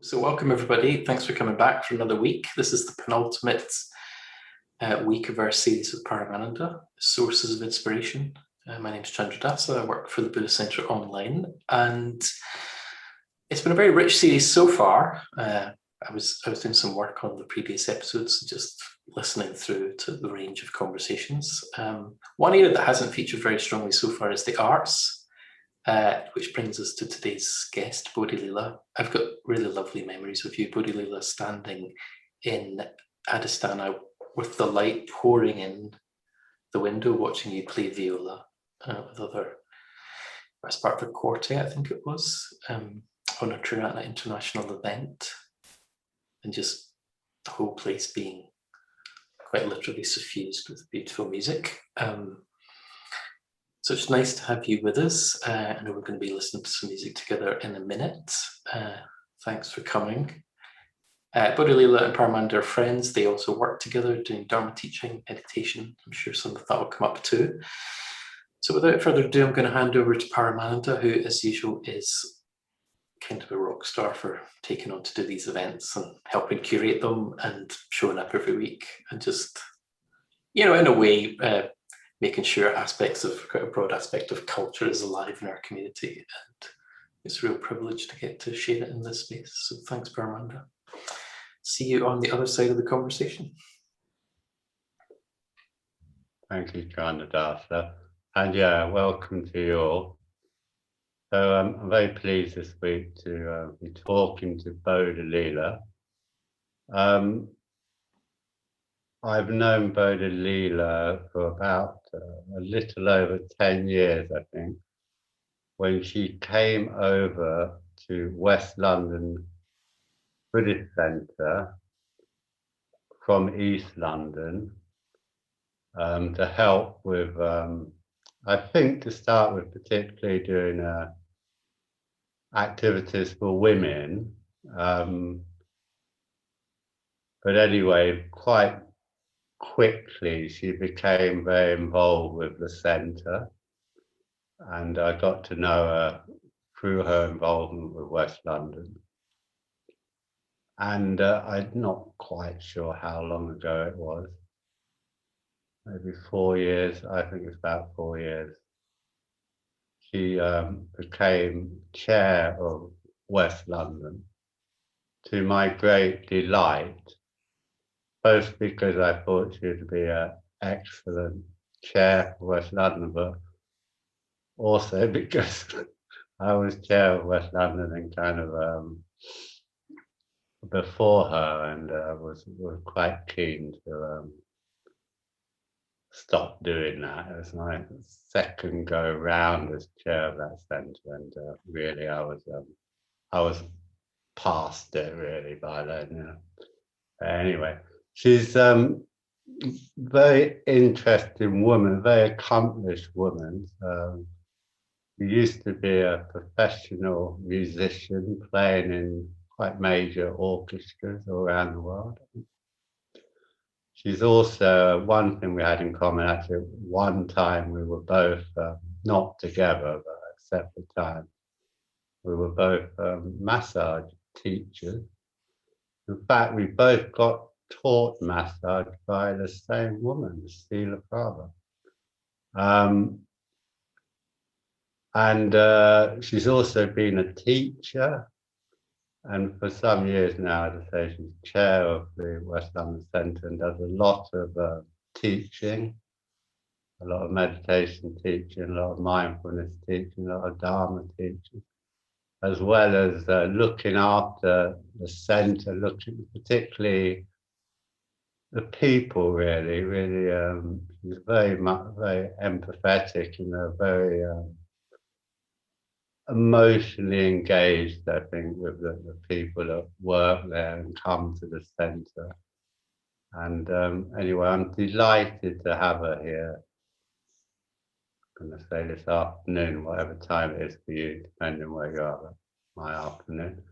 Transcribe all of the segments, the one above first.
So welcome everybody. Thanks for coming back for another week. This is the penultimate week of our series with Paramananda, Sources of Inspiration. My name is Chandra Dasa. I work for the Buddhist Centre Online, and it's been a very rich series so far. I was doing some work on the previous episodes, just listening through to the range of conversations. One area that hasn't featured very strongly so far is the arts. Which brings us to today's guest, Bodhi Leela. I've got really lovely memories of you, Bodhi Leela, standing in Adhisthana with the light pouring in the window, watching you play viola with other, as part of a quartet, I think it was, on a Triratna International event, and just the whole place being quite literally suffused with beautiful music. So it's nice to have you with us. I know we're going to be listening to some music together in a minute. Thanks for coming. Bodhi Leela and Paramananda are friends. They also work together doing Dharma teaching, meditation. I'm sure some of that will come up too. So without further ado, I'm going to hand over to Paramananda, who as usual is kind of a rock star for taking on to do these events and helping curate them and showing up every week and just, in a way, making sure quite a broad aspect of culture is alive in our community. And it's a real privilege to get to share it in this space. So thanks, Paramananda. See you on the other side of the conversation. Thank you, Chandra. And yeah, welcome to you all. So I'm very pleased this week to be talking to Bodhi Leela. I've known Bodhi Leela for about a little over 10 years, I think, when she came over to West London Buddhist Centre from East London to help with, I think to start with, particularly doing activities for women. But anyway, quite quickly she became very involved with the centre, and I got to know her through her involvement with West London. And I'm not quite sure how long ago it was, maybe 4 years, I think it's about 4 years. She became chair of West London, to my great delight, both because I thought she would be an excellent chair for West London, but also because I was chair of West London and kind of before her, and was quite keen to stop doing that. It was my second go round as chair of that centre, and really I was past it really by then. Anyway, she's very interesting woman, very accomplished woman. She used to be a professional musician playing in quite major orchestras all around the world. She's also, one thing we had in common, actually, one time we were both, not together, but at separate times, we were both massage teachers. In fact, we both got taught massage by the same woman, Srila Prabhupada. And she's also been a teacher, and for some years now, as I say, she's chair of the West London Centre and does a lot of teaching, a lot of meditation teaching, a lot of mindfulness teaching, a lot of Dharma teaching, as well as looking after the centre, looking particularly the people. Really, she's very empathetic and very emotionally engaged, I think, with the people that work there and come to the centre. And anyway, I'm delighted to have her here. I'm going to say this afternoon, whatever time it is for you, depending where you are, my afternoon.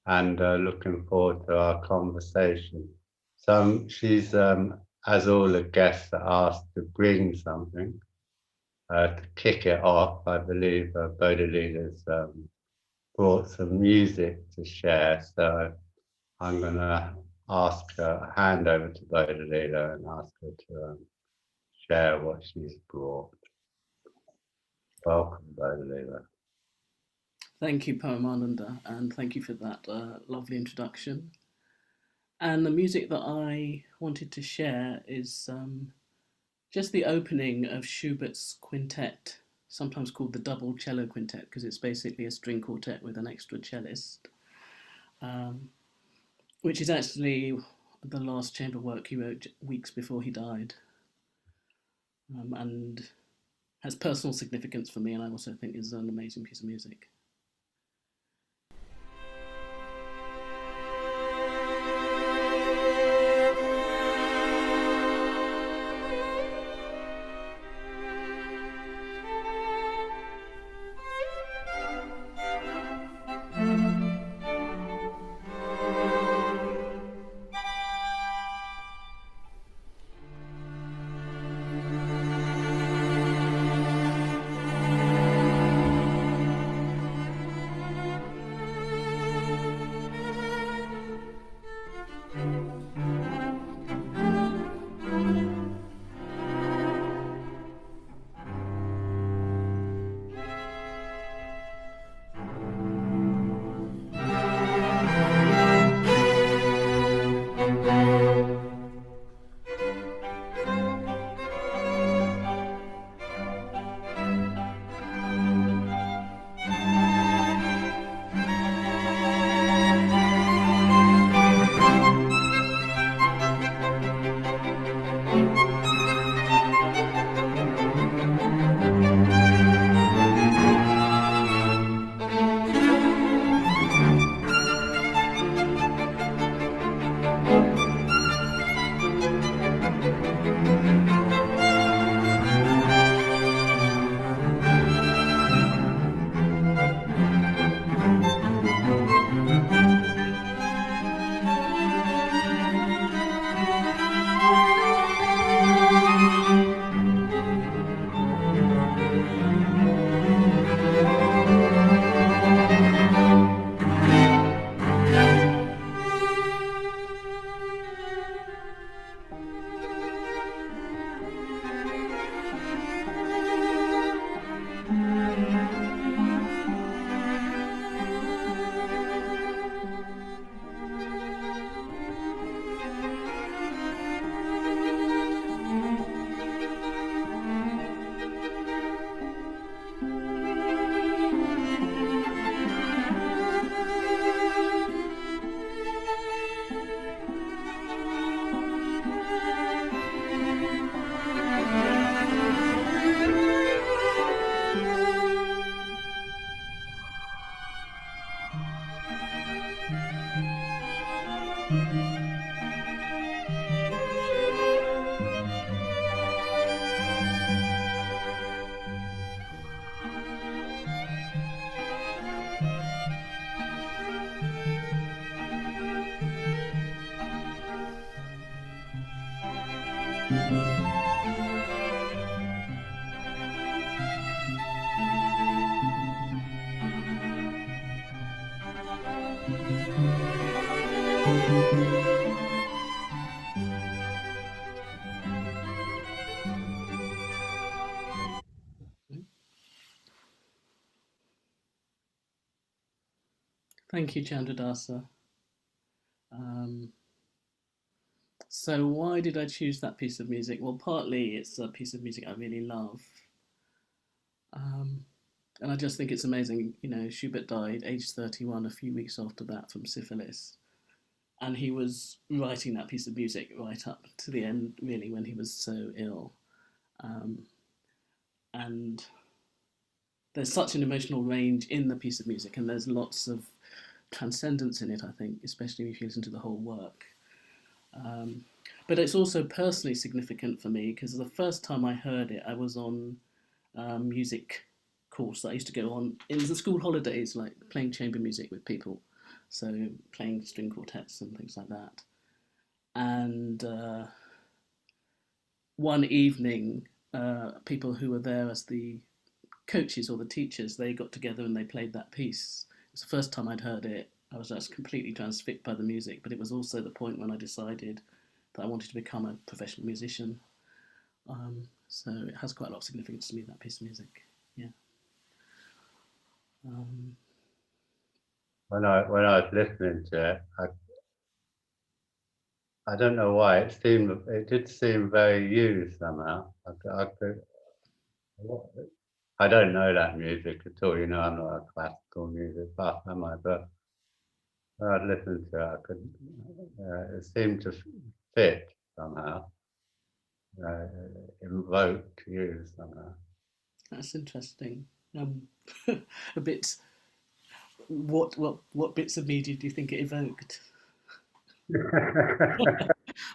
And looking forward to our conversation. So she's, as all the guests are asked to bring something. To kick it off, I believe Bodhi Leela's brought some music to share. So I'm going to hand over to Bodhilila and ask her to share what she's brought. Welcome, Bodhilila. Thank you, Paramananda, and thank you for that lovely introduction. And the music that I wanted to share is just the opening of Schubert's quintet, sometimes called the double cello quintet, because it's basically a string quartet with an extra cellist, which is actually the last chamber work he wrote weeks before he died, and has personal significance for me, and I also think is an amazing piece of music. Thank you, Chandradasa. So why did I choose that piece of music? Well, partly it's a piece of music I really love. And I just think it's amazing. You know, Schubert died aged 31 a few weeks after that from syphilis. And he was writing that piece of music right up to the end, really, when he was so ill. And there's such an emotional range in the piece of music, and there's lots of transcendence in it, I think, especially if you listen to the whole work. But it's also personally significant for me because the first time I heard it, I was on music course that I used to go on in the school holidays, like playing chamber music with people, so playing string quartets and things like that. And one evening, people who were there as the coaches or the teachers, they got together and they played that piece was the first time I'd heard it. I was just completely transfixed by the music, but it was also the point when I decided that I wanted to become a professional musician. So it has quite a lot of significance to me, that piece of music. Yeah. When I was listening to it, I don't know why it did seem very you somehow. I don't know that music at all. You know, I'm not a classical music buff, am I? But when I listened to it, it seemed to fit somehow. Invoke you somehow. That's interesting. A bit. What bits of media do you think it evoked?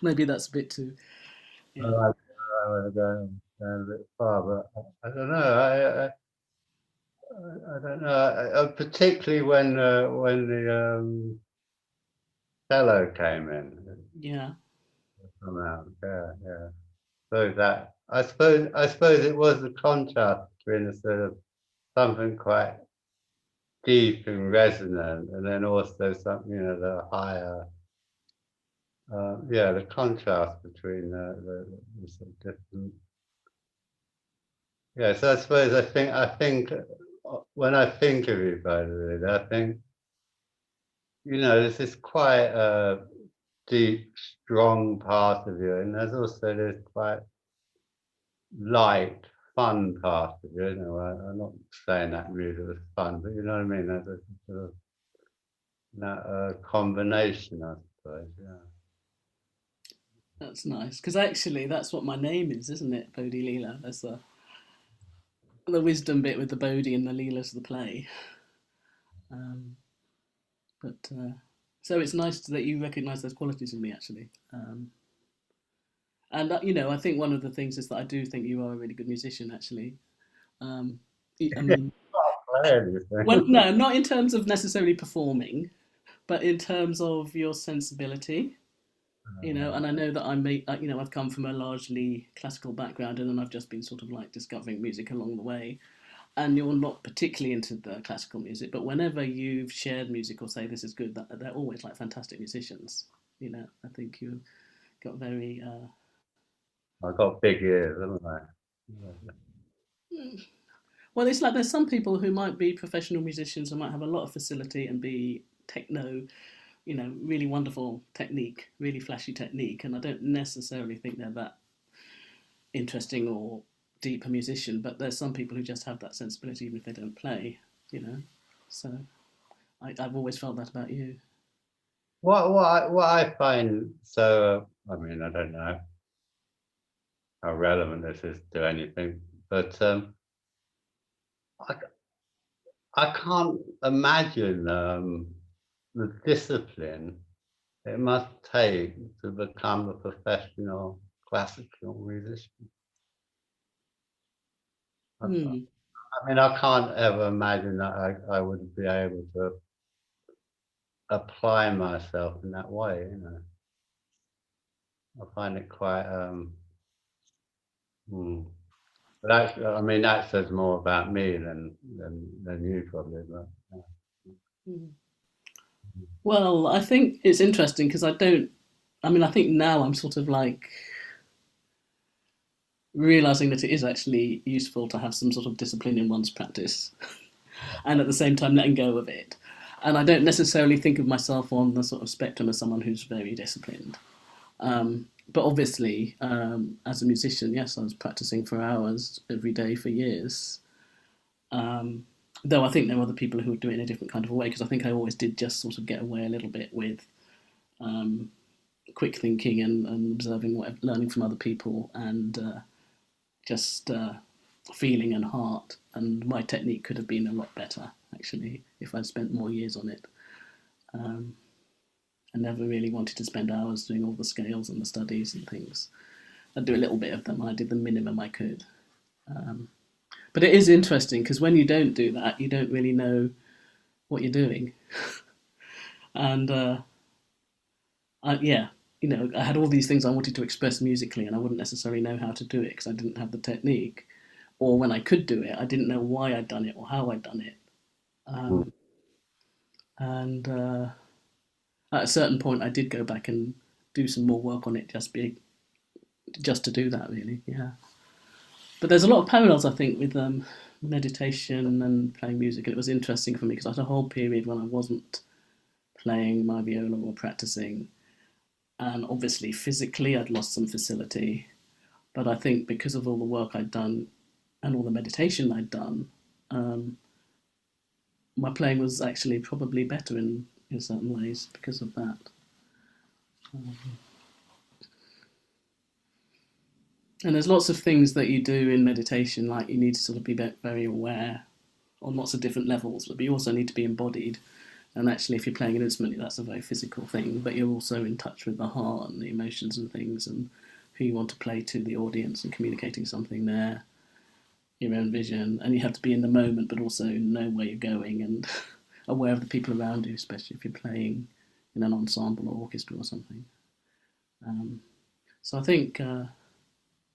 Maybe that's a bit too. Yeah. I would go a bit far, but I don't know. I don't know. Particularly when the cello came in. Yeah. Somehow, yeah. So that I suppose it was the contrast between a sort of something quite deep and resonant, and then also something, the higher, the contrast between the sort of different. Yeah, so I suppose I think when I think of you, by the way, I think there's this quite deep, strong part of you, and there's also this quite light, fun part of you. I'm not saying that music was fun, but you know what I mean. There's a sort of that combination, I suppose. Yeah. That's nice because actually that's what my name is, isn't it? Bodhi Leela. That's the wisdom bit with the Bodhi and the Leelas of the play. Um, but so it's nice that you recognise those qualities in me, actually. And I think one of the things is that I do think you are a really good musician, actually. Um, I mean, no, not in terms of necessarily performing, but in terms of your sensibility. And I know that I've come from a largely classical background, and then I've just been sort of like discovering music along the way. And you're not particularly into the classical music, but whenever you've shared music or say this is good, they're always like fantastic musicians. I think you got very. I've got big ears, haven't I? Well, it's like there's some people who might be professional musicians who might have a lot of facility and be techno, really wonderful technique, really flashy technique, and I don't necessarily think they're that interesting or deep a musician, but there's some people who just have that sensibility even if they don't play, you know. So I've always felt that about you. What I find so, I mean, I don't know how relevant this is to anything, but I can't imagine the discipline it must take to become a professional classical musician. Hmm. I mean, I can't ever imagine that I would be able to apply myself in that way. I find it quite. But I mean, that says more about me than you probably. But Hmm. Well, I think it's interesting because I think now I'm sort of like realizing that it is actually useful to have some sort of discipline in one's practice and at the same time letting go of it. And I don't necessarily think of myself on the sort of spectrum as someone who's very disciplined. But obviously, as a musician, yes, I was practicing for hours every day for years. Though I think there are other people who would do it in a different kind of way, because I think I always did just sort of get away a little bit with quick thinking and observing, learning from other people, and just feeling and heart. And my technique could have been a lot better, actually, if I'd spent more years on it. I never really wanted to spend hours doing all the scales and the studies and things. I'd do a little bit of them. I did the minimum I could. But it is interesting because when you don't do that, you don't really know what you're doing. And I had all these things I wanted to express musically, and I wouldn't necessarily know how to do it because I didn't have the technique. Or when I could do it, I didn't know why I'd done it or how I'd done it. And at a certain point, I did go back and do some more work on it, just to do that, really. Yeah. But there's a lot of parallels, I think, with meditation and playing music. And it was interesting for me because I had a whole period when I wasn't playing my viola or practicing. And obviously, physically, I'd lost some facility. But I think because of all the work I'd done and all the meditation I'd done, my playing was actually probably better in certain ways because of that. And there's lots of things that you do in meditation, like you need to sort of be very aware on lots of different levels, but you also need to be embodied. And actually, if you're playing an instrument, that's a very physical thing, but you're also in touch with the heart and the emotions and things and who you want to play to the audience and communicating something there, your own vision. And you have to be in the moment, but also know where you're going and aware of the people around you, especially if you're playing in an ensemble or orchestra or something. So I think,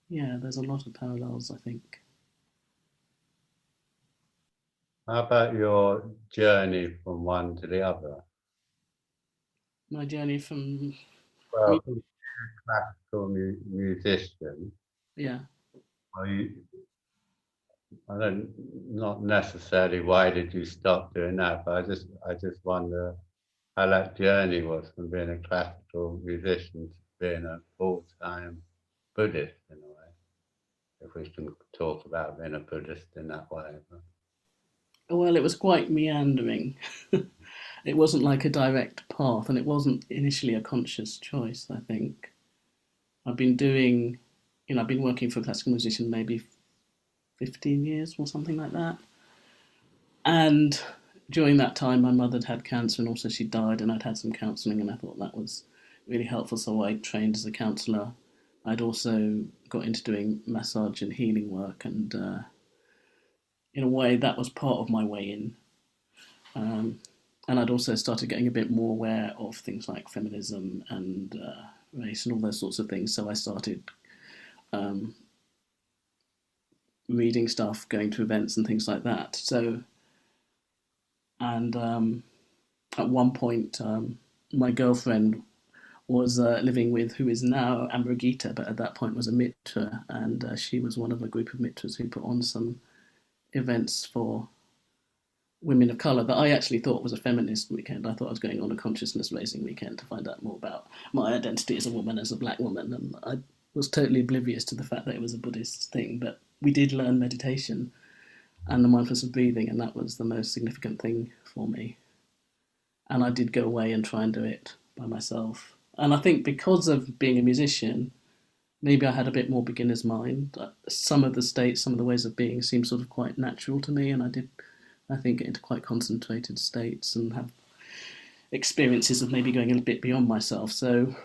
yeah, there's a lot of parallels, I think. How about your journey from one to the other? My journey from, Well, from being a classical musician, yeah, well, I don't, not necessarily why did you stop doing that, but I just wonder how that journey was from being a classical musician to being a full-time Buddhist in a way, if we can talk about being a Buddhist in that way. well, it was quite meandering. It wasn't like a direct path, and it wasn't initially a conscious choice, I think. I've been doing, I've been working for a classical musician maybe 15 years or something like that. And during that time, my mother had cancer and also she died, and I'd had some counselling, and I thought that was really helpful. So I trained as a counsellor. I'd also got into doing massage and healing work, and in a way, that was part of my way in. And I'd also started getting a bit more aware of things like feminism and race and all those sorts of things. So I started reading stuff, going to events and things like that. So, and at one point, my girlfriend was living with who is now Amragita, but at that point was a mitra, and she was one of a group of mitras who put on some events for women of colour that I actually thought was a feminist weekend. I thought I was going on a consciousness raising weekend to find out more about my identity as a woman, as a black woman, and I was totally oblivious to the fact that it was a Buddhist thing. But we did learn meditation and the mindfulness of breathing, and that was the most significant thing for me. And I did go away and try and do it by myself. And I think because of being a musician, maybe I had a bit more beginner's mind. Some of the states, some of the ways of being seemed sort of quite natural to me, and I did, I think, get into quite concentrated states and have experiences of maybe going a bit beyond myself. So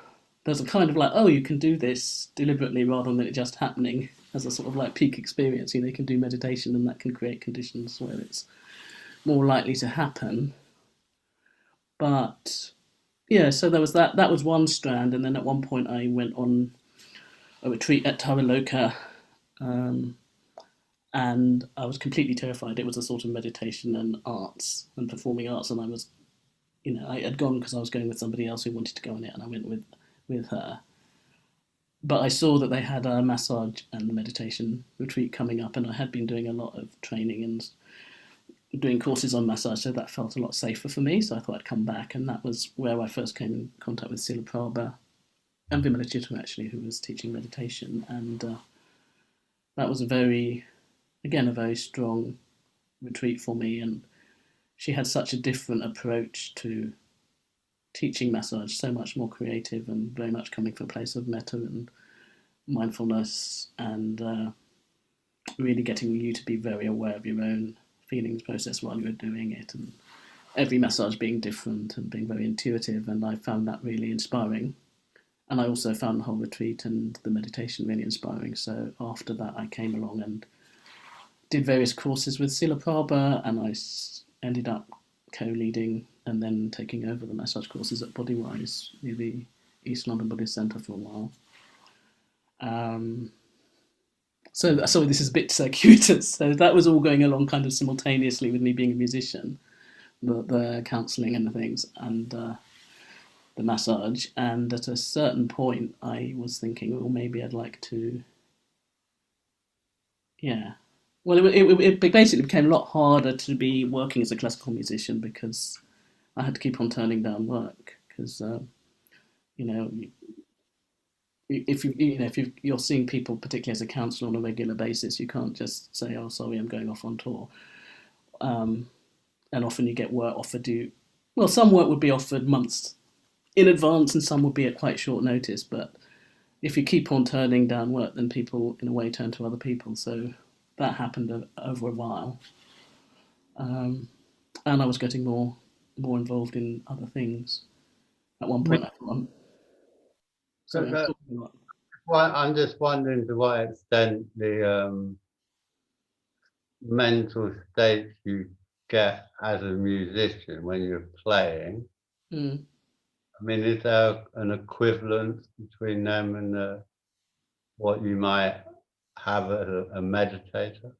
there's a kind of like, oh, you can do this deliberately rather than it just happening as a sort of like peak experience. You can do meditation and that can create conditions where it's more likely to happen. But yeah, so there was that. That was one strand, and then at one point I went on a retreat at Taraloka, and I was completely terrified. It was a sort of meditation and arts and performing arts, and I was, I had gone because I was going with somebody else who wanted to go on it, and I went with her. But I saw that they had a massage and meditation retreat coming up, and I had been doing a lot of training and doing courses on massage, so that felt a lot safer for me. So I thought I'd come back, and that was where I first came in contact with Sila Prabha and Vimalachitra, actually, who was teaching meditation, and that was a very strong retreat for me. And she had such a different approach to teaching massage, so much more creative and very much coming from a place of metta and mindfulness, and really getting you to be very aware of your own feelings process while you were doing it, and every massage being different and being very intuitive. And I found that really inspiring. And I also found the whole retreat and the meditation really inspiring. So after that, I came along and did various courses with Sila Prabha, and I ended up co-leading and then taking over the massage courses at Bodywise, near the East London Buddhist Centre, for a while. So this is a bit circuitous. So that was all going along kind of simultaneously with me being a musician. the counselling and the things and the massage. And at a certain point, I was thinking, well, maybe I'd like to, yeah. Well, it basically became a lot harder to be working as a classical musician because I had to keep on turning down work because you know if you're seeing people, particularly as a counsellor on a regular basis, you can't just say, "Oh, sorry, I'm going off on tour." Um, and often you get work offered you. Well, some work would be offered months in advance, and some would be at quite short notice. But if you keep on turning down work, then people, in a way, turn to other people. So that happened over a while, and I was getting more involved in other things. At one point, I thought, sorry, I'm That, talking a lot. well, I'm just wondering to what extent the mental states you get as a musician when you're playing. Mm. I mean, is there an equivalence between them and what you might have as a meditator?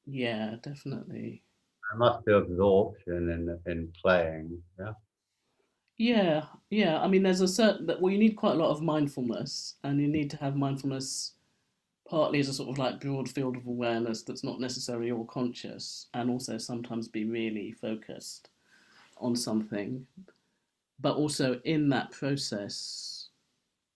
Yeah, definitely. There must be absorption in playing. Yeah. Yeah, yeah. I mean, there's a certain that well, you need quite a lot of mindfulness, and you need to have mindfulness partly as a sort of like broad field of awareness that's not necessarily all conscious, and also sometimes be really focused on something. But also in that process,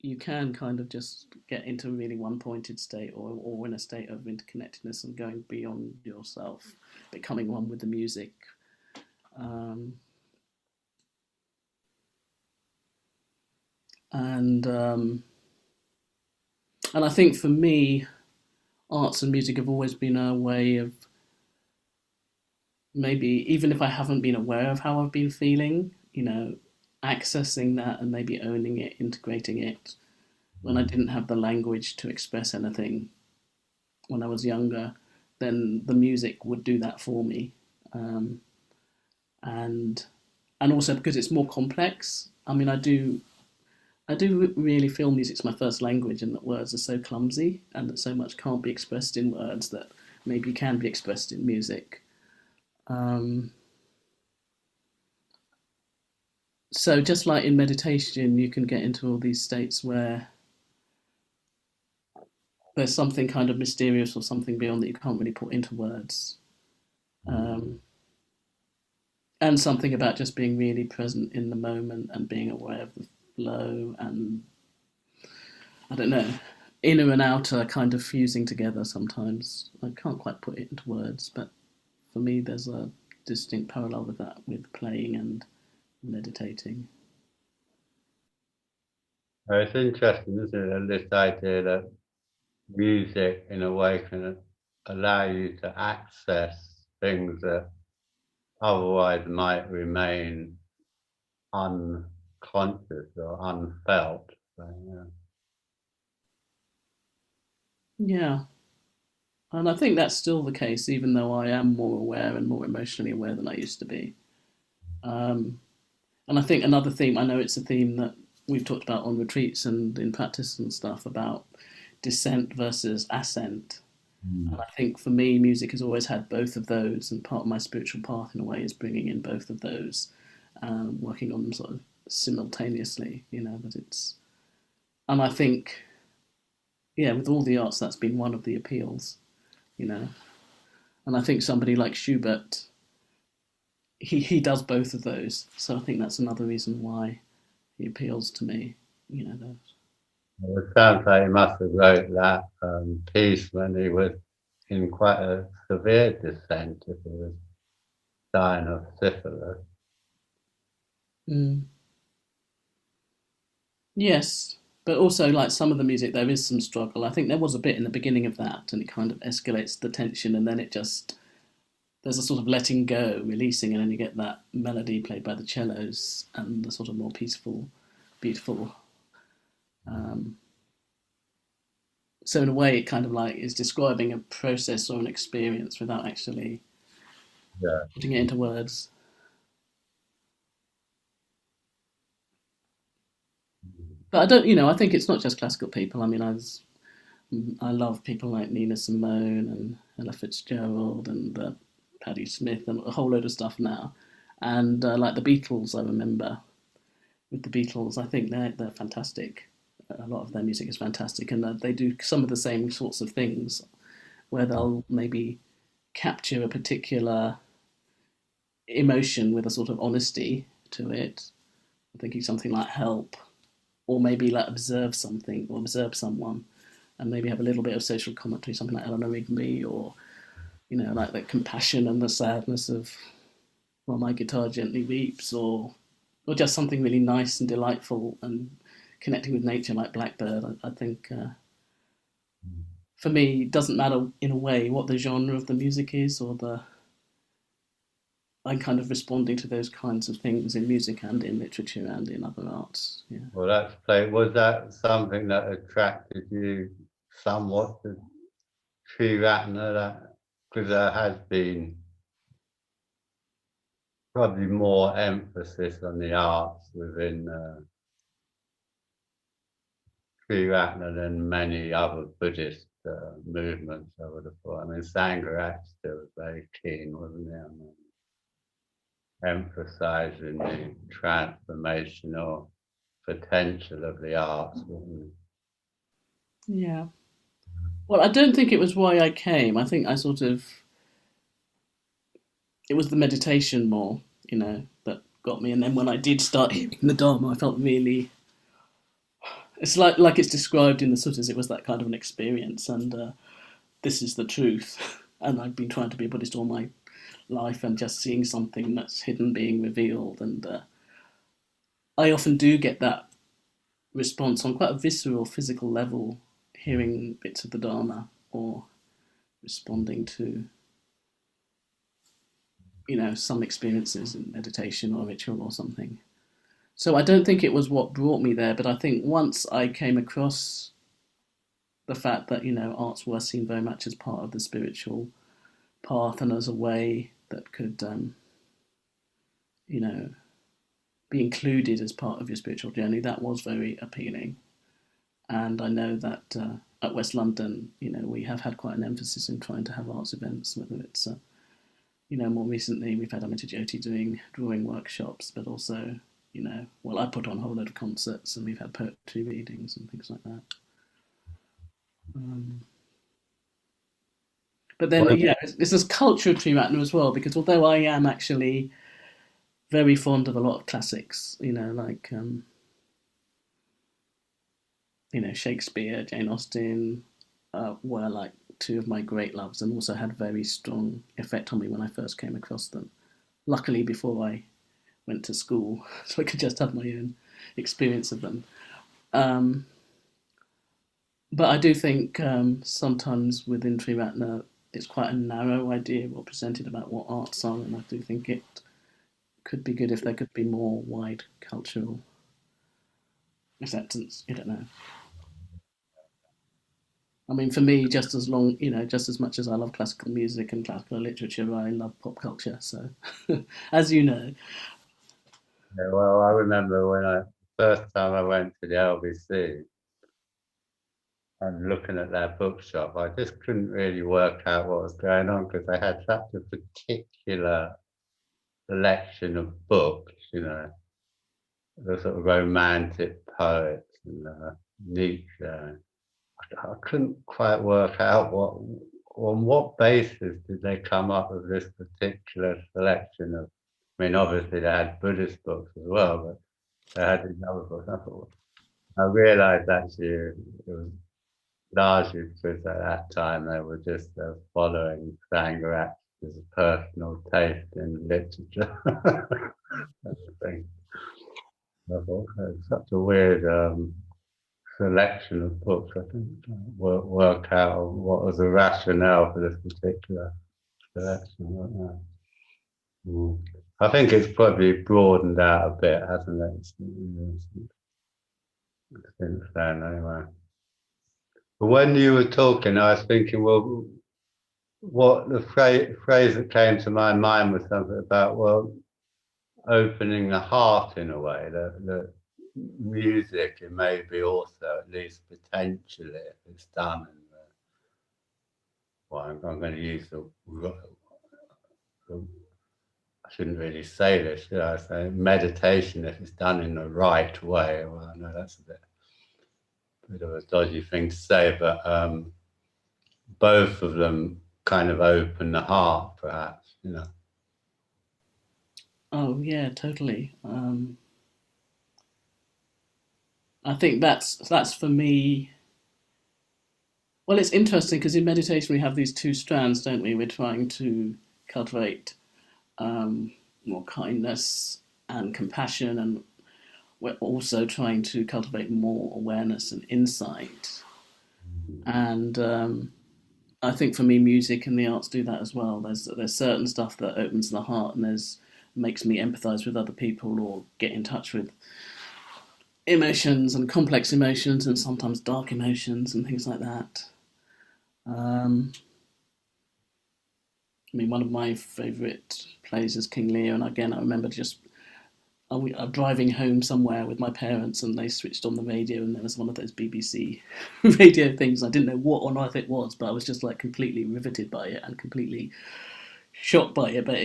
you can kind of just get into a really one-pointed state, or in a state of interconnectedness and going beyond yourself, becoming one with the music. Um, and and I think for me, arts and music have always been a way of maybe, even if I haven't been aware of how I've been feeling, accessing that and maybe owning it, integrating it when I didn't have the language to express anything when I was younger, then the music would do that for me. Um, and and also because it's more complex. I mean, I do really feel music's my first language, and that words are so clumsy, and that so much can't be expressed in words that maybe can be expressed in music. Um, so just like in meditation, you can get into all these states where there's something kind of mysterious or something beyond that you can't really put into words. Um, and something about just being really present in the moment and being aware of the flow and I don't know, inner and outer kind of fusing together sometimes. I can't quite put it into words, but for me, there's a distinct parallel with that, with playing and meditating. It's interesting, isn't it, this idea that music, in a way, can allow you to access things that otherwise might remain unconscious or unfelt. So, yeah. Yeah, and I think that's still the case, even though I am more aware and more emotionally aware than I used to be. Um, and I think another theme, I know it's a theme that we've talked about on retreats and in practice and stuff about descent versus ascent. And I think for me, music has always had both of those, and part of my spiritual path, in a way, is bringing in both of those, working on them sort of simultaneously. That it's, and I think, yeah, with all the arts, that's been one of the appeals. You know, and I think somebody like Schubert, he does both of those, so I think that's another reason why he appeals to me. Those. Well, it sounds like he must have wrote that piece when he was in quite a severe descent, if he was dying of syphilis. Mm. Yes, but also like some of the music, there is some struggle. I think there was a bit in the beginning of that, and it kind of escalates the tension, and then it just there's a sort of letting go, releasing, and then you get that melody played by the cellos and the sort of more peaceful, beautiful. Um, so in a way, it kind of like is describing a process or an experience without actually Yeah. putting it into words. But I don't, I think it's not just classical people. I mean, I love people like Nina Simone and Ella Fitzgerald and Patti Smith and a whole load of stuff now. And like the Beatles, I remember with the Beatles, I think they're fantastic. A lot of their music is fantastic, and they do some of the same sorts of things where they'll maybe capture a particular emotion with a sort of honesty to it. I'm thinking something like Help, or maybe like observe something or observe someone, and maybe have a little bit of social commentary, something like Eleanor Rigby, or like the compassion and the sadness of "While My Guitar Gently Weeps," or just something really nice and delightful and connecting with nature like Blackbird. I think for me, it doesn't matter in a way what the genre of the music is, or the I'm kind of responding to those kinds of things in music and in literature and in other arts. Yeah. Well, that's great. Was that something that attracted you somewhat to Triratna? Because there has been probably more emphasis on the arts within Triratna than many other Buddhist movements, I would have thought. I mean, Sangha still was very keen, wasn't he, on emphasizing the transformational potential of the arts, wasn't Yeah. Well, I don't think it was why I came. I think I sort of it was the meditation more, that got me. And then when I did start hearing the Dharma, I felt really. It's like it's described in the suttas. It was that kind of an experience, and this is the truth. And I've been trying to be a Buddhist all my life, and just seeing something that's hidden being revealed. And I often do get that response on quite a visceral, physical level, hearing bits of the Dharma or responding to some experiences in meditation or ritual or something. So I don't think it was what brought me there, but I think once I came across the fact that arts were seen very much as part of the spiritual path and as a way that could be included as part of your spiritual journey, that was very appealing. And I know that at West London, we have had quite an emphasis in trying to have arts events, whether it's more recently we've had Amita Jyoti doing drawing workshops, but also, I put on a whole load of concerts, and we've had poetry readings and things like that. But then, it? it's this culture of Triratna as well, because although I am actually very fond of a lot of classics, like, Shakespeare, Jane Austen, were like two of my great loves, and also had very strong effect on me when I first came across them. Luckily, before I went to school, so I could just have my own experience of them. Um, but I do think sometimes within Triratna, it's quite a narrow idea or presented about what arts are, and I do think it could be good if there could be more wide cultural acceptance. I don't know. I mean, for me, just as much as I love classical music and classical literature, I love pop culture. So, as you know, Yeah, well, I remember when first time I went to the LBC and looking at their bookshop, I just couldn't really work out what was going on because they had such a particular selection of books, the sort of romantic poets and Nietzsche. I couldn't quite work out on what basis did they come up with this particular selection of. I mean, obviously they had Buddhist books as well, but they had these other books. I realised actually it was largely because at that time they were just following Sangha as a personal taste in literature. That's the thing. I thought it's such a weird selection of books. I think work out what was the rationale for this particular selection. I think it's probably broadened out a bit, hasn't it? Since then, anyway. But when you were talking, I was thinking, well, what the phrase that came to my mind was something about, well, opening the heart in a way, that music, it may be also, at least potentially, if it's done. And, well, I'm going to use the I shouldn't really say this, should I? Say meditation, if it's done in the right way. Well, I know that's a bit of a dodgy thing to say, but both of them kind of open the heart, perhaps, you know. Oh yeah, totally. I think that's for me. Well, it's interesting because in meditation we have these two strands, don't we? We're trying to cultivate more kindness and compassion, and we're also trying to cultivate more awareness and insight. And I think for me, music and the arts do that as well. There's certain stuff that opens the heart, and there's makes me empathise with other people or get in touch with emotions and complex emotions and sometimes dark emotions and things like that. Um, I mean, one of my favourite plays is King Lear, and again, I remember just I'm driving home somewhere with my parents, and they switched on the radio, and there was one of those BBC radio things. I didn't know what on earth it was, but I was just like completely riveted by it and completely shocked by it. But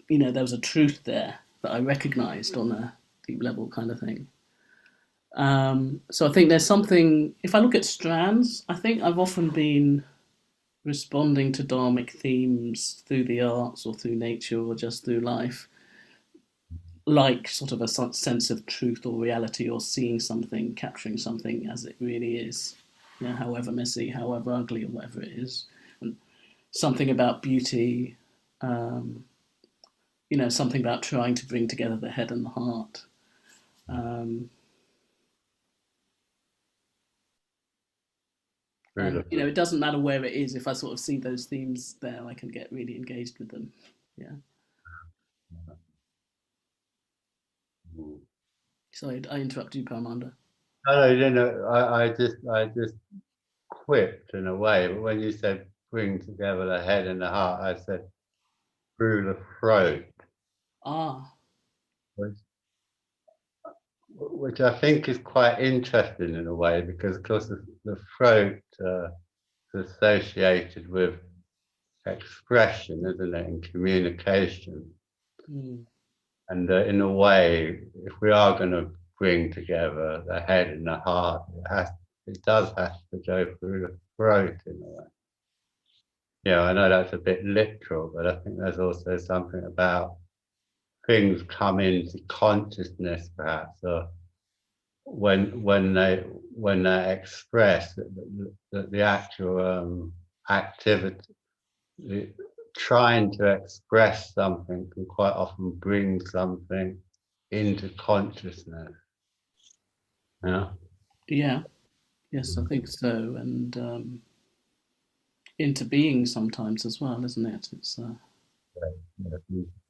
there was a truth there that I recognised on a deep level, kind of thing. So I think there's something. If I look at strands, I think I've often been responding to dharmic themes through the arts or through nature or just through life, like sort of a sense of truth or reality, or seeing something, capturing something as it really is, however messy, however ugly, or whatever it is, and something about beauty, um, something about trying to bring together the head and the heart. Um, and it doesn't matter where it is. If I sort of see those themes there, I can get really engaged with them. Yeah. Sorry, I interrupt you, Paramanda. No, I just quipped in a way, but when you said bring together the head and the heart, I said through the throat. Ah. Which I think is quite interesting in a way, because of course the throat is associated with expression, isn't it, and communication. Mm. And in a way, if we are going to bring together the head and the heart, it does have to go through the throat in a way. Yeah, I know that's a bit literal, but I think there's also something about things come into consciousness, perhaps, or when they're expressed, the actual activity, trying to express something can quite often bring something into consciousness. Yeah. Yeah. Yes, I think so, and into being sometimes as well, isn't it? It's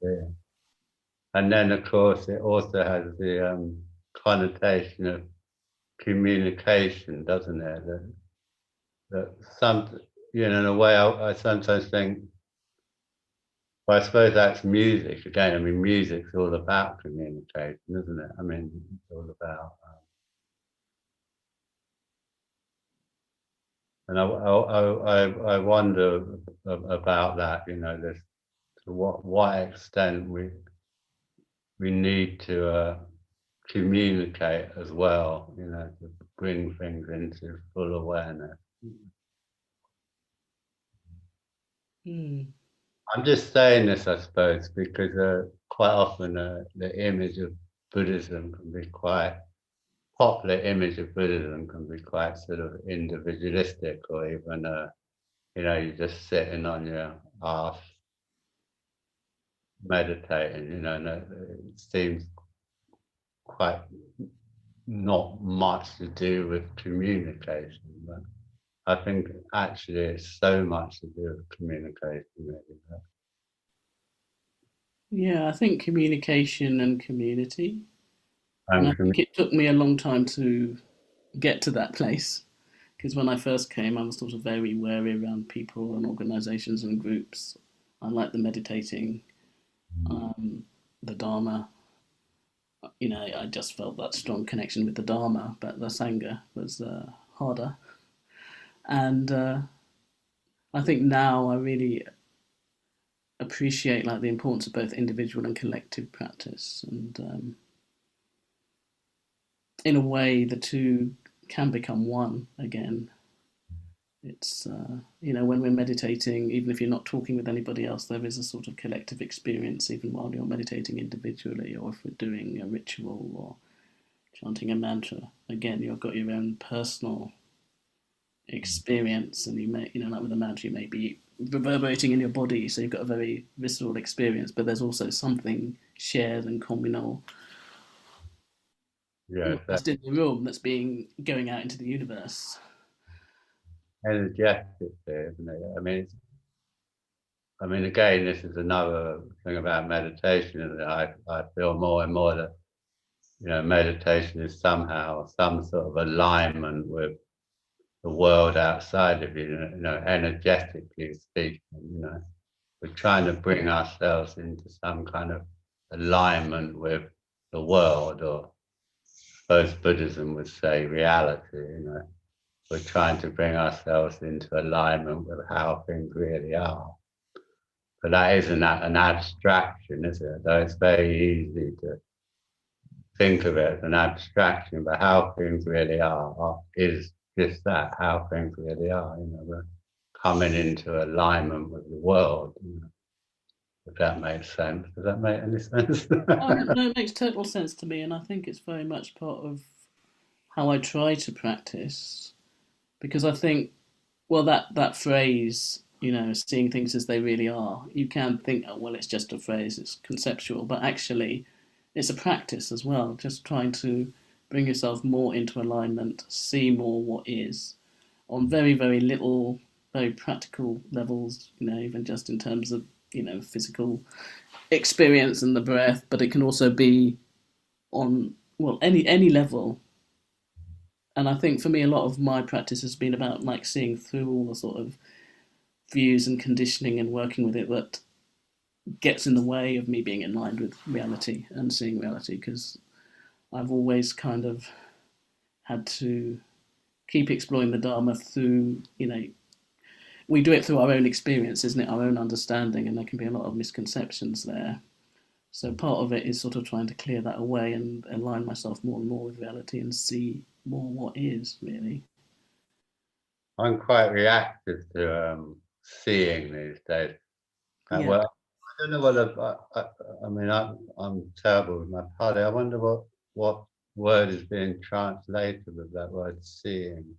Yeah. And then, of course, it also has the connotation of communication, doesn't it? That some, in a way, I sometimes think, well, I suppose that's music again. I mean, music's all about communication, isn't it? I mean, it's all about. And I wonder about that. This, to what extent we need to communicate as well. To bring things into full awareness. mm, I'm just saying this, I suppose, because quite often the image of Buddhism can be quite popular image of Buddhism can be quite sort of individualistic, or even you're just sitting on your ass meditating. And it seems quite not much to do with communication, but I think actually it's so much to do with communication. Maybe. yeah, I think communication and community. And I And think it took me a long time to get to that place because when I first came, I was sort of very wary around people and organizations and groups. I like the meditating, the Dharma. I just felt that strong connection with the Dharma, but the Sangha was harder. And I think now I really appreciate like the importance of both individual and collective practice, and in a way the two can become one again. It's when we're meditating, even if you're not talking with anybody else, there is a sort of collective experience even while you're meditating individually, or if we're doing a ritual or chanting a mantra. Again, you've got your own personal experience, and you may, like with a mantra, you may be reverberating in your body, so you've got a very visceral experience, but there's also something shared and communal, Yeah, just in the room, that's going out into the universe. energetic there, isn't it? Again, this is another thing about meditation, and I feel more and more that meditation is somehow some sort of alignment with the world outside of you. Energetically speaking, we're trying to bring ourselves into some kind of alignment with the world, or suppose Buddhism would say reality. We're trying to bring ourselves into alignment with how things really are. But that isn't an abstraction, is it? Though it's very easy to think of it as an abstraction, but how things really are is just that, how things really are. We're coming into alignment with the world. If that makes sense. Does that make any sense? Oh, no, it makes total sense to me, and I think it's very much part of how I try to practice, because I think, well, that phrase, seeing things as they really are, you can think, oh, well, it's just a phrase, it's conceptual, but actually, it's a practice as well, just trying to bring yourself more into alignment, see more what is, on very, very little, very practical levels, even just in terms of, physical experience and the breath, but it can also be on, well, any level. And I think for me, a lot of my practice has been about like seeing through all the sort of views and conditioning and working with it that gets in the way of me being in line with reality and seeing reality, because I've always kind of had to keep exploring the Dharma through, we do it through our own experience, isn't it? Our own understanding, and there can be a lot of misconceptions there. So part of it is sort of trying to clear that away and align myself more and more with reality and see more what is really. I'm quite reactive to seeing these days. Yeah. Well, I don't know whether I'm terrible with my party. I wonder what word is being translated with that word seeing.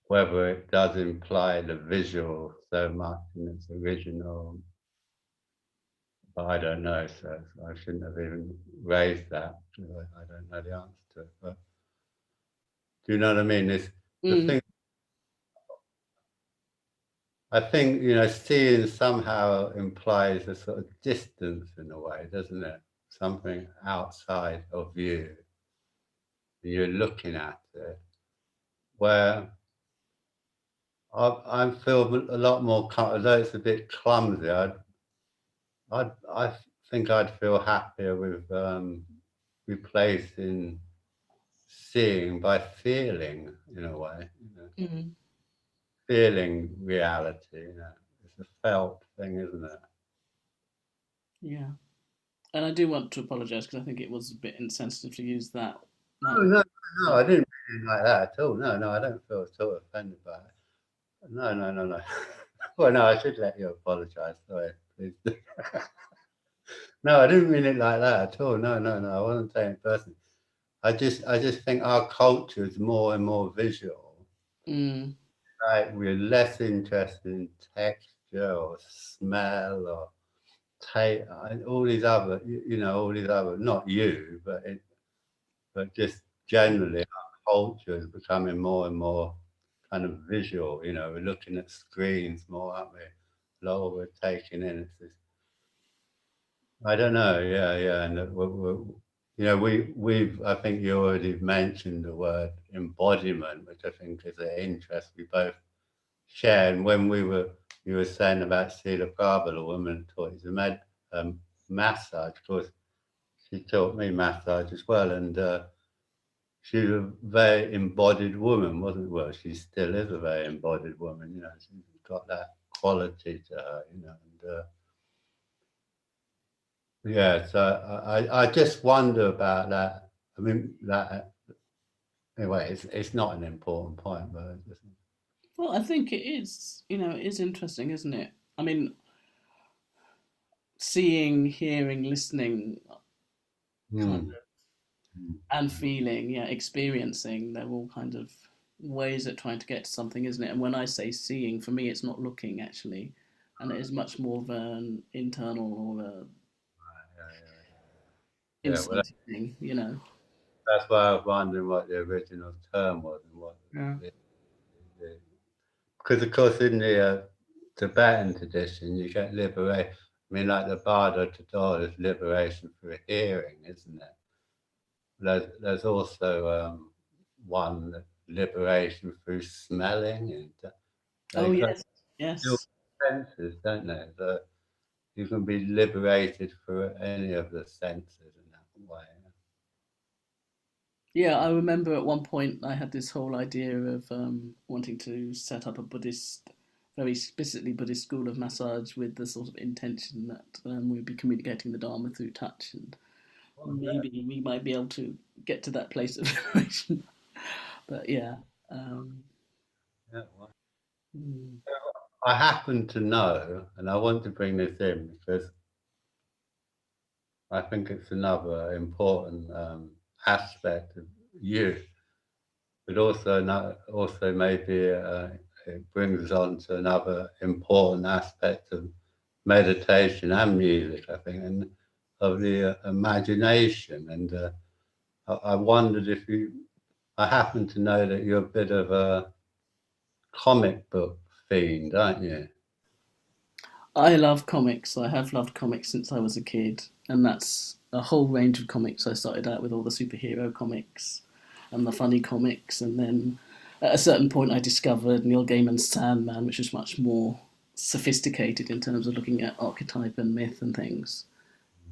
Whether it does imply the visual so much in its original, but I don't know. So I shouldn't have even raised that. I don't know the answer to it. But do you know what I mean? The thing. I think, seeing somehow implies a sort of distance in a way, doesn't it? Something outside of you. You're looking at it. Where I feel a lot more, although it's a bit clumsy, I think I'd feel happier with replacing seeing by feeling, in a way. Feeling reality, it's a felt thing, isn't it? Yeah. And I do want to apologise because I think it was a bit insensitive to use that. No, I didn't mean it like that at all. No, I don't feel at all offended by it. No. Well, no, I should let you apologise. Sorry, please. No, I didn't mean it like that at all. No, I wasn't saying it personally. I just think our culture is more and more visual. Like we're less interested in texture or smell or taste, all these other, not you, but just generally our culture is becoming more and more kind of visual. We're looking at screens more, aren't we? A lot of what we're taking in. It's this, I don't know. Yeah, and we've. I think you already mentioned the word embodiment, which I think is an interest we both share. And when you were saying about Srila Prabhupada, a woman taught you massage. Of course, she taught me massage as well, and she's a very embodied woman, wasn't well? She still is a very embodied woman. She's got that quality to her. And Yeah, so I just wonder about that. I mean, that anyway, it's not an important point, but it's just, Well, I think it is. It is interesting, isn't it? I mean, seeing, hearing, listening, kind hmm, of, hmm, and feeling, yeah, experiencing. They're all kind of ways at trying to get to something, isn't it? And when I say seeing, for me, it's not looking actually, and it is much more of an internal or a yeah, well, instinctive thing. that's why I was wondering what the original term was and what Yeah. the because of course in the Tibetan tradition you get liberation. I mean, like the Bardo Tador is liberation through hearing, isn't it? There's also one liberation through smelling, and Oh they kind of yes, feel yes. senses, don't they? So you can be liberated through any of the senses in that way. Yeah, I remember at one point I had this whole idea of wanting to set up a very explicitly Buddhist school of massage with the sort of intention that we'd be communicating the Dharma through touch, and Oh, yeah, maybe we might be able to get to that place of liberation. But yeah, um, yeah. Well, mm, I happen to know, and I want to bring this in because I think it's another important aspect of you, but also also maybe it brings us on to another important aspect of meditation and music. I think, and of the imagination. And I wondered if you. I happen to know that you're a bit of a comic book fiend, aren't you? I love comics. I have loved comics since I was a kid, and that's a whole range of comics. I started out with all the superhero comics and the funny comics, and then at a certain point, I discovered Neil Gaiman's Sandman, which was much more sophisticated in terms of looking at archetype and myth and things.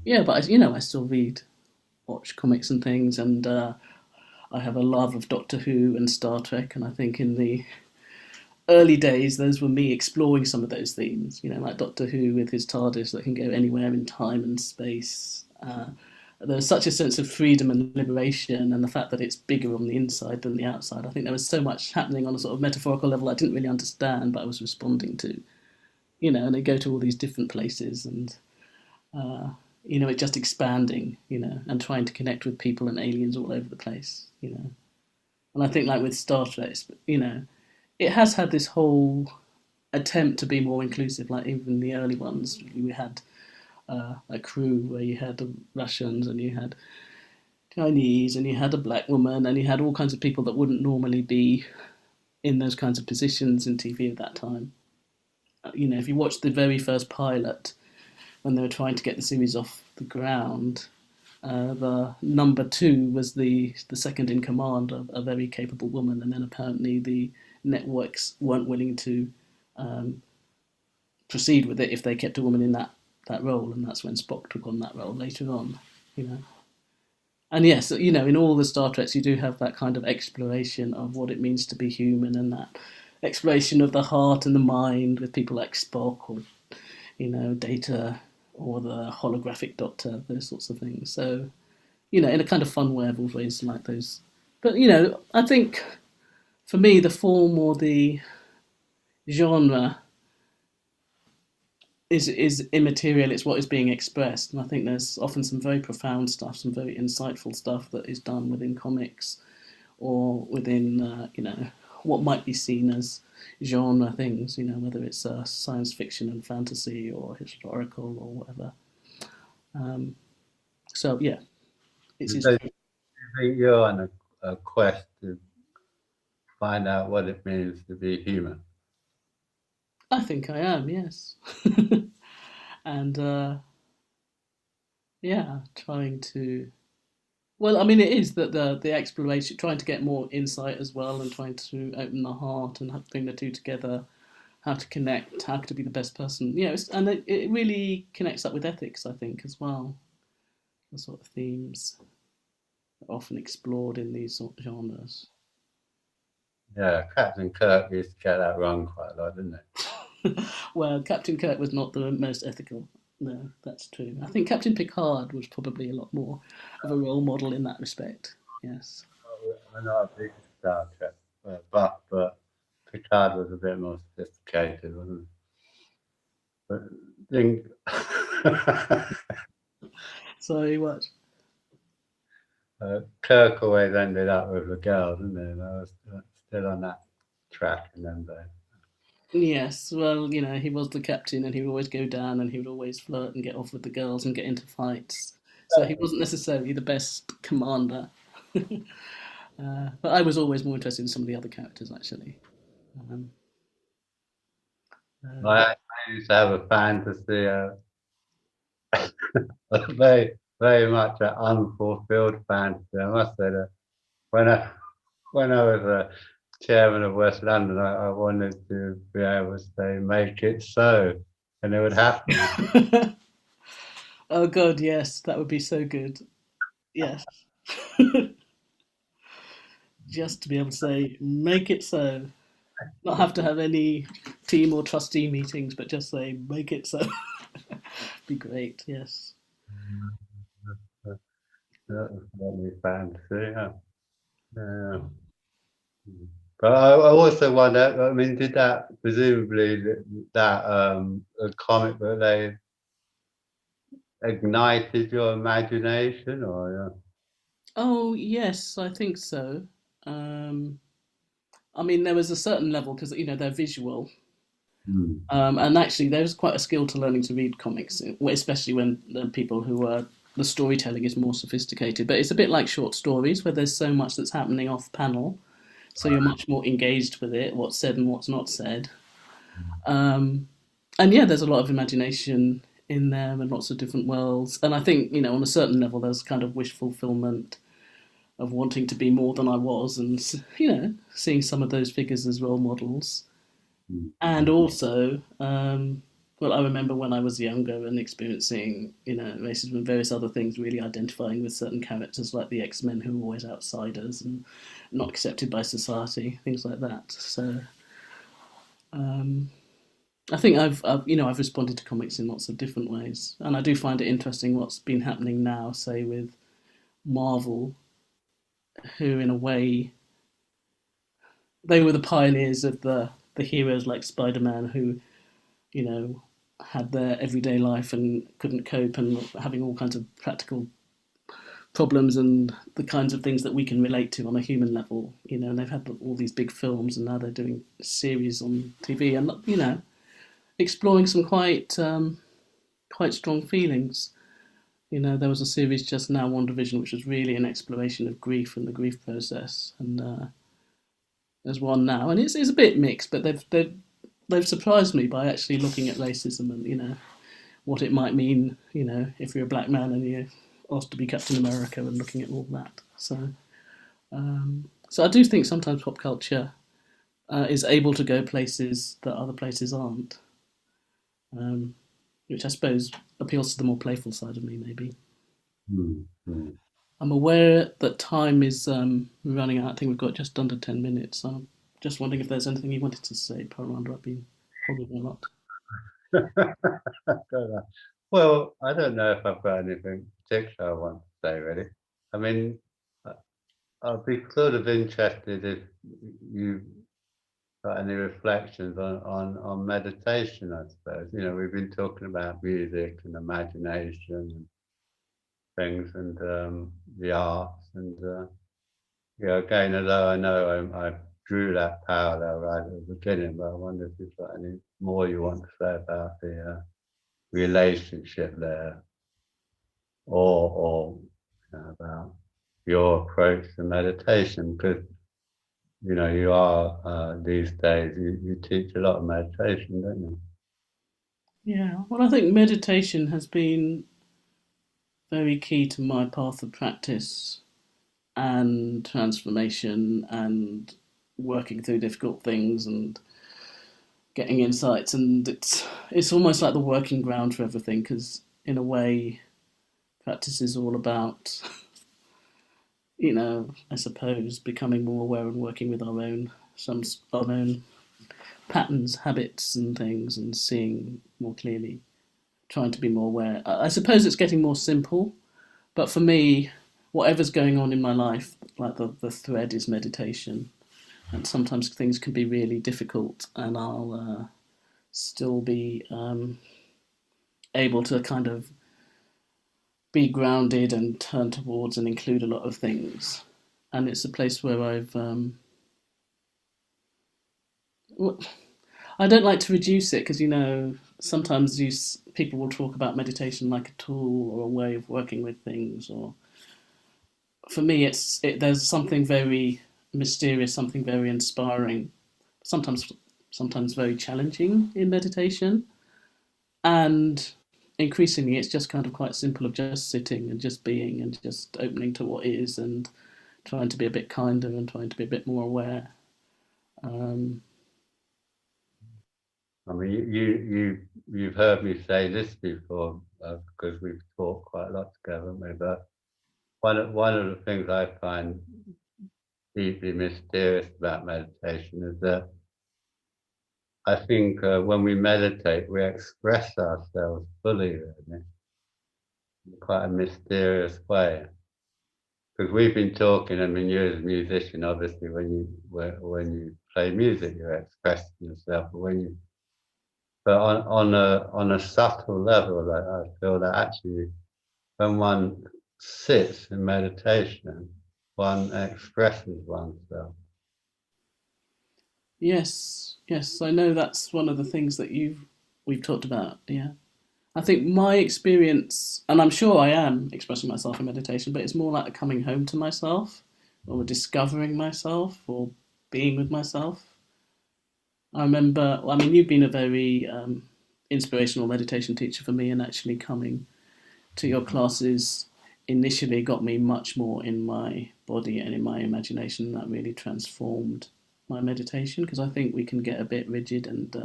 Yeah, but I still watch comics and things, and I have a love of Doctor Who and Star Trek, and I think in the early days, those were me exploring some of those themes, like Doctor Who with his TARDIS that can go anywhere in time and space. There's such a sense of freedom and liberation, and the fact that it's bigger on the inside than the outside. I think there was so much happening on a sort of metaphorical level I didn't really understand, but I was responding to. And they go to all these different places, and it's just expanding, and trying to connect with people and aliens all over the place. And I think, like with Star Trek, it has had this whole attempt to be more inclusive. Like even the early ones, we had a crew where you had the Russians and you had Chinese and you had a black woman and you had all kinds of people that wouldn't normally be in those kinds of positions in TV at that time. If you watch the very first pilot when they were trying to get the series off the ground, the number two was the second in command, a very capable woman, and then apparently the networks weren't willing to um, proceed with it if they kept a woman in that role, and that's when Spock took on that role later on. You know, and yes, in all the Star Treks, you do have that kind of exploration of what it means to be human, and that exploration of the heart and the mind with people like Spock or Data or the holographic Doctor, those sorts of things. So in a kind of fun way, I've always liked those. But I think for me, the form or the genre is immaterial. It's what is being expressed, and I think there's often some very profound stuff, some very insightful stuff that is done within comics or within what might be seen as genre things. Whether it's science fiction and fantasy or historical or whatever. Um, so yeah, it's. So you think you're on a quest to find out what it means to be human? I think I am, yes, and yeah, trying to. Well, I mean, it is that the exploration, trying to get more insight as well, and trying to open the heart and bring the two together, how to connect, how to be the best person. And it really connects up with ethics, I think, as well. The sort of themes are often explored in these sort of genres. Yeah, Captain Kirk used to get that wrong quite a lot, didn't Well, Captain Kirk was not the most ethical. No, that's true. I think Captain Picard was probably a lot more of a role model in that respect. Yes. I'm not a big Star Trek buff, but Picard was a bit more sophisticated, wasn't he? But think Sorry, what? Kirk always ended up with the girls, didn't he? And I was still on that track, remember? Yes, well, he was the captain and he would always go down and he would always flirt and get off with the girls and get into fights. So he wasn't necessarily the best commander. But I was always more interested in some of the other characters, actually. Um, I used to have a fantasy, a very, very much an unfulfilled fantasy. I must say that when I when I was chairman of West London, I wanted to be able to say, "Make it so," and it would happen. oh God, yes, that would be so good. Yes. Just to be able to say, make it so. Not have to have any team or trustee meetings, but just say, make it so. Be great, yes. That was very fantasy, yeah. Yeah. But I also wonder. I mean, did that presumably that a comic book they ignited your imagination, or Oh, yes, I think so. Um, I mean, there was a certain level because, they're visual. yeah? Mm. And actually, there's quite a skill to learning to read comics, especially when the people who are the storytelling is more sophisticated. But it's a bit like short stories where there's so much that's happening off panel, so you're much more engaged with it, what's said and what's not said. Um, and yeah, there's a lot of imagination in there and lots of different worlds. And I think, on a certain level, there's kind of wish fulfillment of wanting to be more than I was, and seeing some of those figures as role models. And Mm. also, well, I remember when I was younger and experiencing, racism and various other things, really identifying with certain characters like the X-Men who were always outsiders and not accepted by society, things like that. So um, I think I've responded to comics in lots of different ways, and I do find it interesting what's been happening now, say with Marvel, who in a way they were the pioneers of the heroes like Spider-Man who had their everyday life and couldn't cope and having all kinds of practical problems and the kinds of things that we can relate to on a human level, and they've had all these big films and now they're doing series on TV and, exploring some quite strong feelings. There was a series just now, WandaVision, which was really an exploration of grief and the grief process. And there's one now, and it's a bit mixed, but they've surprised me by actually looking at racism and what it might mean, if you're a black man and you're asked to be Captain America and looking at all that. So I do think sometimes pop culture is able to go places that other places aren't, um, which I suppose appeals to the more playful side of me, maybe. Mm. Mm. I'm aware that time is running out. I think we've got just under 10 minutes. So I'm just wondering if there's anything you wanted to say, Paranda. I've been holding a lot. Don't know. Well, I don't know if I've got anything particular I want to say, really. I mean, I- I'd be sort of interested if you got any reflections on meditation, I suppose. We've been talking about music and imagination and things, and the arts, and again, although I know I drew that parallel right at the beginning, but I wonder if you've got any more you want to say about the relationship there, or about your approach to meditation, because you are these days you teach a lot of meditation, don't you? Yeah, well, I think meditation has been very key to my path of practice and transformation and working through difficult things and getting insights. And it's almost like the working ground for everything because, in a way, practice is all about, I suppose, becoming more aware and working with our own patterns, habits, and things, and seeing more clearly trying to be more aware. I suppose it's getting more simple, but for me, whatever's going on in my life, like the thread is meditation. And sometimes things can be really difficult, and I'll still be able to kind of be grounded and turn towards and include a lot of things. And it's a place where I don't like to reduce it because sometimes people will talk about meditation like a tool or a way of working with things. Or for me, there's something very mysterious, something very inspiring, sometimes very challenging in meditation, and increasingly it's just kind of quite simple of just sitting and just being and just opening to what is and trying to be a bit kinder and trying to be a bit more aware. Um, I mean, you've heard me say this before because we've talked quite a lot together, haven't we? But one of the things I find deeply mysterious about meditation is that I think when we meditate, we express ourselves fully, really, in quite a mysterious way. Because we've been talking. I mean, you as a musician, obviously, when you play music, you're expressing yourself. But on a subtle level, like, I feel that actually, when one sits in meditation, one expresses oneself. yes, I know that's one of the things that we've talked about. Yeah, I think my experience, and I'm sure I am expressing myself in meditation, but it's more like coming home to myself, or discovering myself, or being with myself. I remember, I mean, you've been a very inspirational meditation teacher for me, and actually coming to your classes initially got me much more in my body and in my imagination. That really transformed my meditation because I think we can get a bit rigid and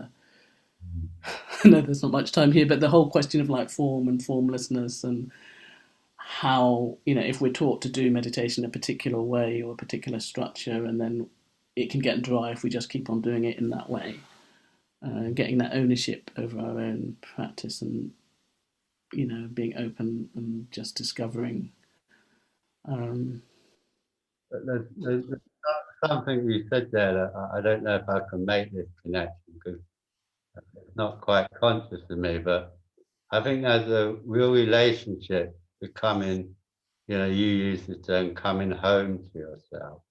I know there's not much time here, but the whole question of like form and formlessness and how, if we're taught to do meditation a particular way or a particular structure, and then it can get dry if we just keep on doing it in that way. Getting that ownership over our own practice and being open and just discovering. Um, But there's something you said there that I don't know if I can make this connection because it's not quite conscious of me, but I think there's a real relationship becoming, you use the term coming home to yourself.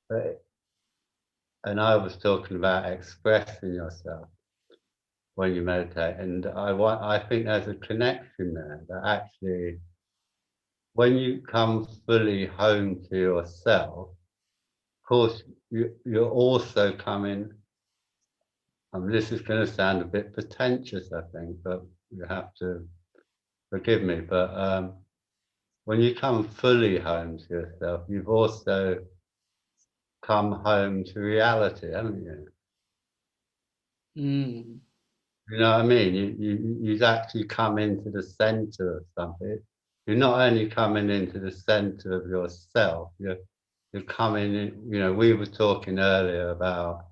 But, and I was talking about expressing yourself when you meditate. And I think there's a connection there that actually, when you come fully home to yourself, of course, you're also coming. This is going to sound a bit pretentious, I think, but you have to forgive me. But when you come fully home to yourself, you've also come home to reality, haven't you? mm, You know what I mean? You've actually come into the center of something. You're not only coming into the center of yourself, you're coming in, we were talking earlier about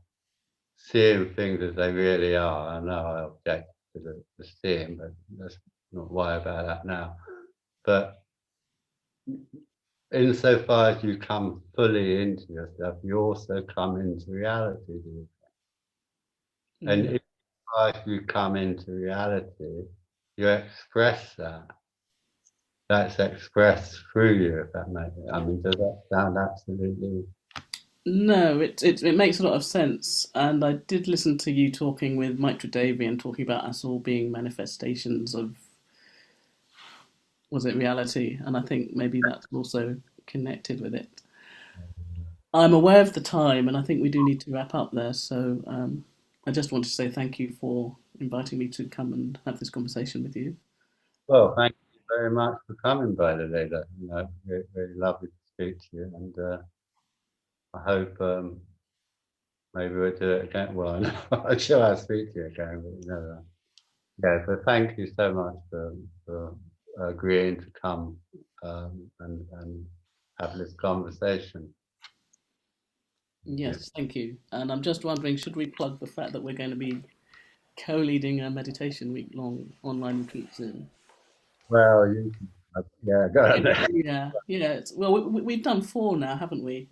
seeing things as they really are. I know I object to the seeing, but let's not worry about that now. But insofar as you come fully into yourself, you also come into reality. And yeah. if as you come into reality, you express that. That's expressed through you, if that makes it. I mean, does that sound absolutely? No, it makes a lot of sense. And I did listen to you talking with Mike Tredavian talking about us all being manifestations of, was it reality? And I think maybe that's also connected with it. I'm aware of the time, and I think we do need to wrap up there. So I just want to say thank you for inviting me to come and have this conversation with you. Well, thank you very much for coming by today. That really, really lovely to speak to you, and I hope maybe we'll do it again. Well, I'm sure I'll speak to you again, but you know. Yeah, so thank you so much for agreeing to come and have this conversation. Yeah. Yes, thank you. And I'm just wondering, should we plug the fact that we're going to be co-leading a meditation week-long online retreat soon. Well, yeah, go ahead. Yeah. Well, we've done 4 now, haven't we?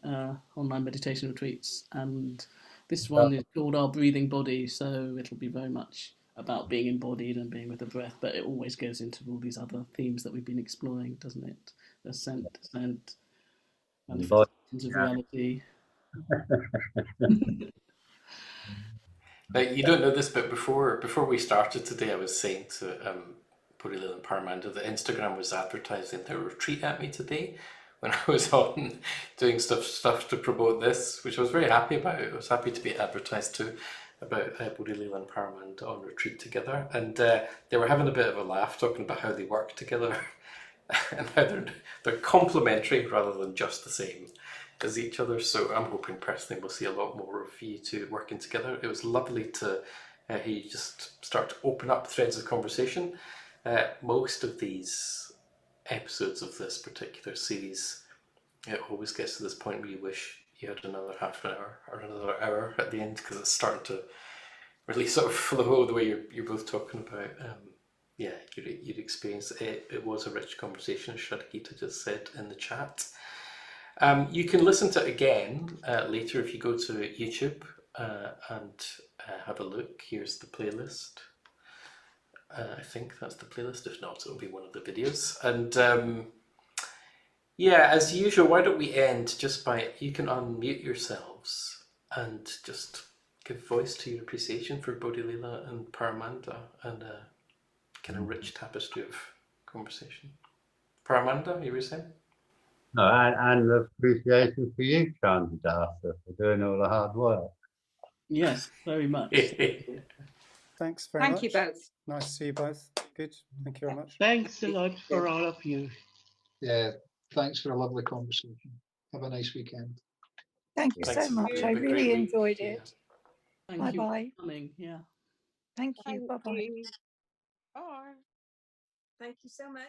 Online meditation retreats, and this one is called Our Breathing Body. So it'll be very much about being embodied and being with the breath, but it always goes into all these other themes that we've been exploring, doesn't it? Ascent, descent, manifestations of reality. Now, you don't know this, but before we started today, I was saying to Bodhilila and Paramanda that Instagram was advertising their retreat at me today when I was on doing stuff to promote this, which I was very happy about. I was happy to be advertised to about Bodhilila and Paramanda on retreat together, and they were having a bit of a laugh talking about how they work together and how they're complementary rather than just the same as each other. So I'm hoping personally we'll see a lot more of you two working together. It was lovely to hear you just start to open up threads of conversation. Most of these episodes of this particular series, it always gets to this point where you wish you had another half an hour or another hour at the end, because it's starting to really sort of flow the way you're both talking about. Yeah, you'd experience it. It was a rich conversation, as Shradhgita just said in the chat. You can listen to it again later if you go to YouTube and have a look. Here's the playlist. I think that's the playlist. If not, it'll be one of the videos. And yeah, as usual, why don't we end just by, you can unmute yourselves and just give voice to your appreciation for Bodhilila and Paramanda and a kind of rich tapestry of conversation. Paramanda, you were saying? No, and appreciation for you, Chandradasa, for doing all the hard work. Yes, very much. Thanks very much. Thank you both. Nice to see you both. Good. Thank you very much. Thanks a lot for all of you. Yeah, thanks for a lovely conversation. Have a nice weekend. Thank you Thanks. so much. Have I a great really week. enjoyed Yeah. it. Thank Bye you bye. for coming. Yeah. Thank you. Bye bye. Bye. Thank you so much.